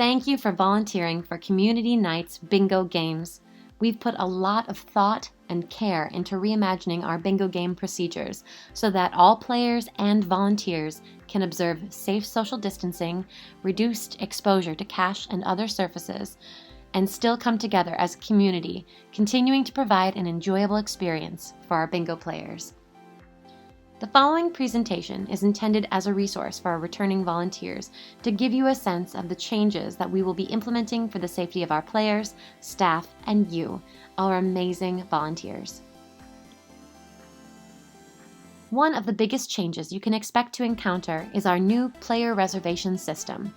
Thank you for volunteering for Community Nights Bingo Games. We've put a lot of thought and care into reimagining our bingo game procedures so that all players and volunteers can observe safe social distancing, reduced exposure to cash and other surfaces, and still come together as a community, continuing to provide an enjoyable experience for our bingo players. The following presentation is intended as a resource for our returning volunteers to give you a sense of the changes that we will be implementing for the safety of our players, staff, and you, our amazing volunteers. One of the biggest changes you can expect to encounter is our new player reservation system.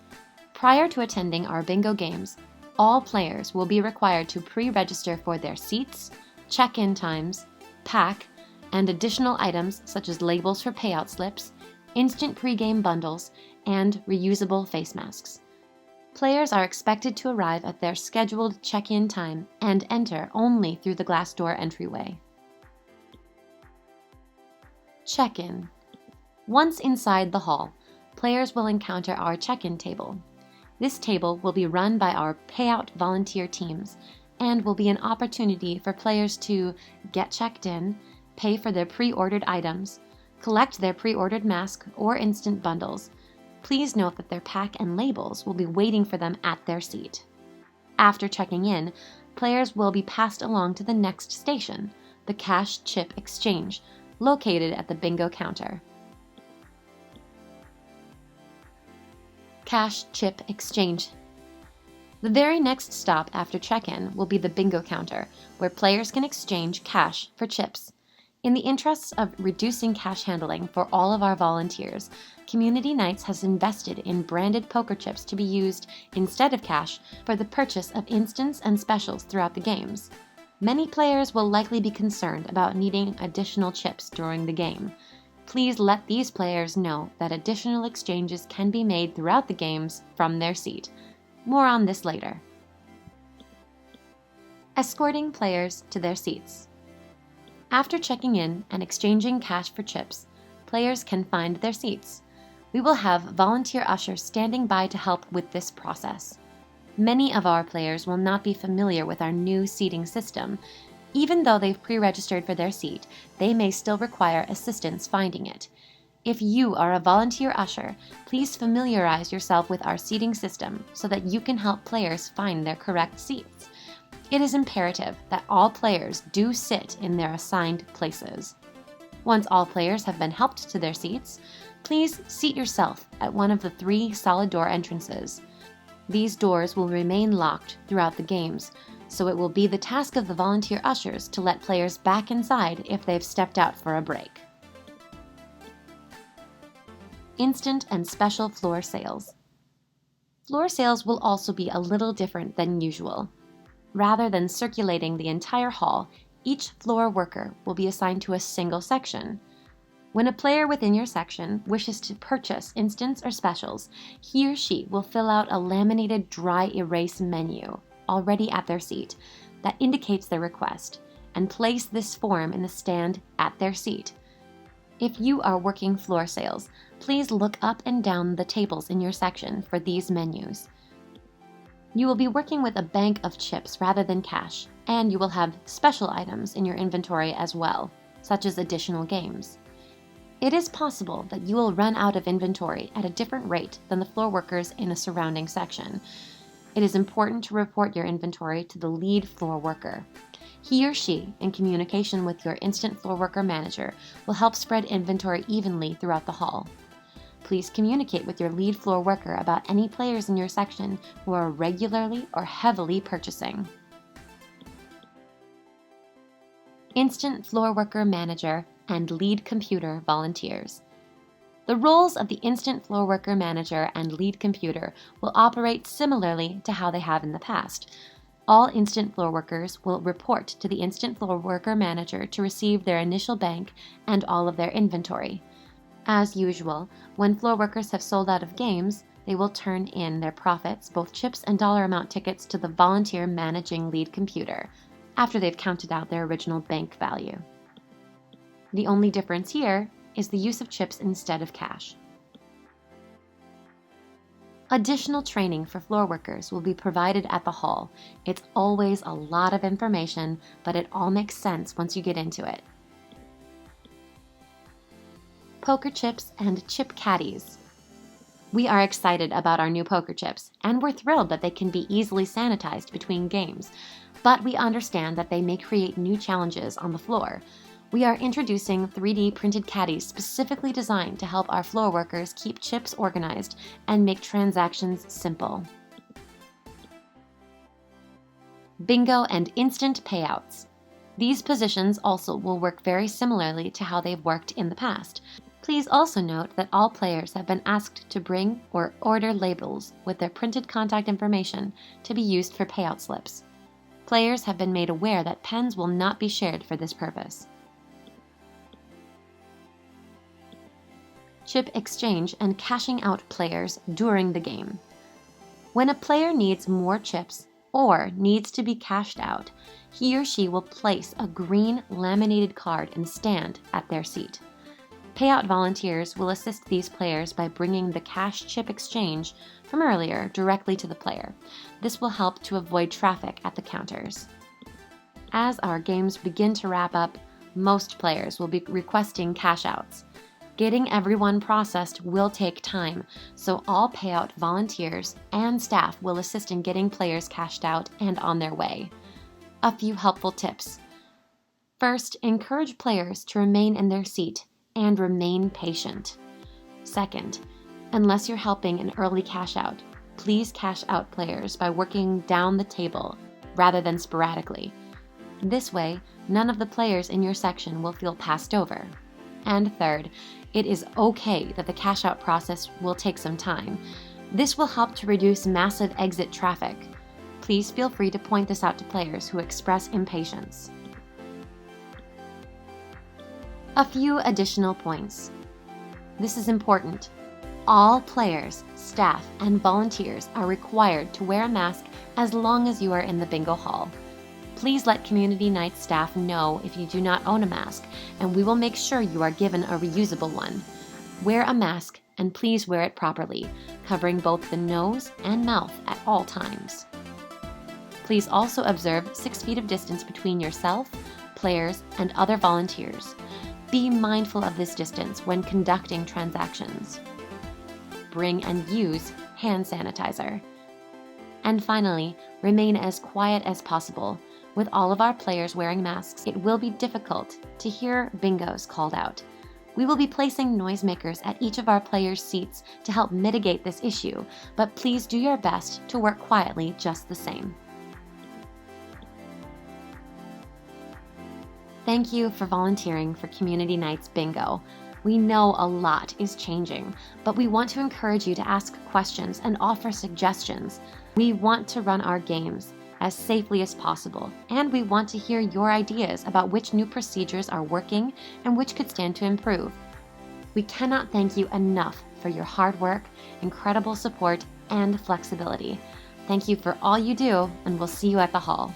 Prior to attending our bingo games, all players will be required to pre-register for their seats, check-in times, pack, and additional items such as labels for payout slips, instant pregame bundles, and reusable face masks. Players are expected to arrive at their scheduled check-in time and enter only through the glass door entryway. Check-in. Once inside the hall, players will encounter our check-in table. This table will be run by our payout volunteer teams and will be an opportunity for players to get checked in, pay for their pre-ordered items, collect their pre-ordered mask or instant bundles. Please note that their pack and labels will be waiting for them at their seat. After checking in, players will be passed along to the next station, the Cash Chip Exchange, located at the bingo counter. Cash Chip Exchange. The very next stop after check-in will be the bingo counter, where players can exchange cash for chips. In the interests of reducing cash handling for all of our volunteers, Community Nights has invested in branded poker chips to be used instead of cash for the purchase of instants and specials throughout the games. Many players will likely be concerned about needing additional chips during the game. Please let these players know that additional exchanges can be made throughout the games from their seat. More on this later. Escorting players to their seats. After checking in and exchanging cash for chips, players can find their seats. We will have volunteer ushers standing by to help with this process. Many of our players will not be familiar with our new seating system. Even though they've pre-registered for their seat, they may still require assistance finding it. If you are a volunteer usher, please familiarize yourself with our seating system so that you can help players find their correct seats. It is imperative that all players do sit in their assigned places. Once all players have been helped to their seats, please seat yourself at one of the 3 solid door entrances. These doors will remain locked throughout the games, so it will be the task of the volunteer ushers to let players back inside if they've stepped out for a break. Instant and special floor sales. Floor sales will also be a little different than usual. Rather than circulating the entire hall, each floor worker will be assigned to a single section. When a player within your section wishes to purchase instants or specials, he or she will fill out a laminated dry erase menu already at their seat that indicates their request and place this form in the stand at their seat. If you are working floor sales, please look up and down the tables in your section for these menus. You will be working with a bank of chips rather than cash, and you will have special items in your inventory as well, such as additional games. It is possible that you will run out of inventory at a different rate than the floor workers in a surrounding section. It is important to report your inventory to the lead floor worker. He or she, in communication with your instant floor worker manager, will help spread inventory evenly throughout the hall. Please communicate with your lead floor worker about any players in your section who are regularly or heavily purchasing. Instant floor worker manager and lead computer volunteers. The roles of the instant floor worker manager and lead computer will operate similarly to how they have in the past. All instant floor workers will report to the instant floor worker manager to receive their initial bank and all of their inventory. As usual, when floor workers have sold out of games, they will turn in their profits, both chips and dollar amount tickets, to the volunteer managing lead computer after they've counted out their original bank value. The only difference here is the use of chips instead of cash. Additional training for floor workers will be provided at the hall. It's always a lot of information, but it all makes sense once you get into it. Poker chips and chip caddies. We are excited about our new poker chips, and we're thrilled that they can be easily sanitized between games, but we understand that they may create new challenges on the floor. We are introducing 3D printed caddies specifically designed to help our floor workers keep chips organized and make transactions simple. Bingo and instant payouts. These positions also will work very similarly to how they've worked in the past. Please also note that all players have been asked to bring or order labels with their printed contact information to be used for payout slips. Players have been made aware that pens will not be shared for this purpose. Chip exchange and cashing out players during the game. When a player needs more chips or needs to be cashed out, he or she will place a green laminated card and stand at their seat. Payout volunteers will assist these players by bringing the cash chip exchange from earlier directly to the player. This will help to avoid traffic at the counters. As our games begin to wrap up, most players will be requesting cash outs. Getting everyone processed will take time, so all payout volunteers and staff will assist in getting players cashed out and on their way. A few helpful tips. First, encourage players to remain in their seat and remain patient. Second, unless you're helping an early cash out, please cash out players by working down the table rather than sporadically. This way, none of the players in your section will feel passed over. And third, it is okay that the cash out process will take some time. This will help to reduce massive exit traffic. Please feel free to point this out to players who express impatience. A few additional points. This is important. All players, staff, and volunteers are required to wear a mask as long as you are in the bingo hall. Please let Community Night staff know if you do not own a mask, and we will make sure you are given a reusable one. Wear a mask, and please wear it properly, covering both the nose and mouth at all times. Please also observe 6 feet of distance between yourself, players, and other volunteers. Be mindful of this distance when conducting transactions. Bring and use hand sanitizer. And finally, remain as quiet as possible. With all of our players wearing masks, it will be difficult to hear bingos called out. We will be placing noisemakers at each of our players' seats to help mitigate this issue, but please do your best to work quietly just the same. Thank you for volunteering for Community Nights Bingo. We know a lot is changing, but we want to encourage you to ask questions and offer suggestions. We want to run our games as safely as possible, and we want to hear your ideas about which new procedures are working and which could stand to improve. We cannot thank you enough for your hard work, incredible support, and flexibility. Thank you for all you do, and we'll see you at the hall.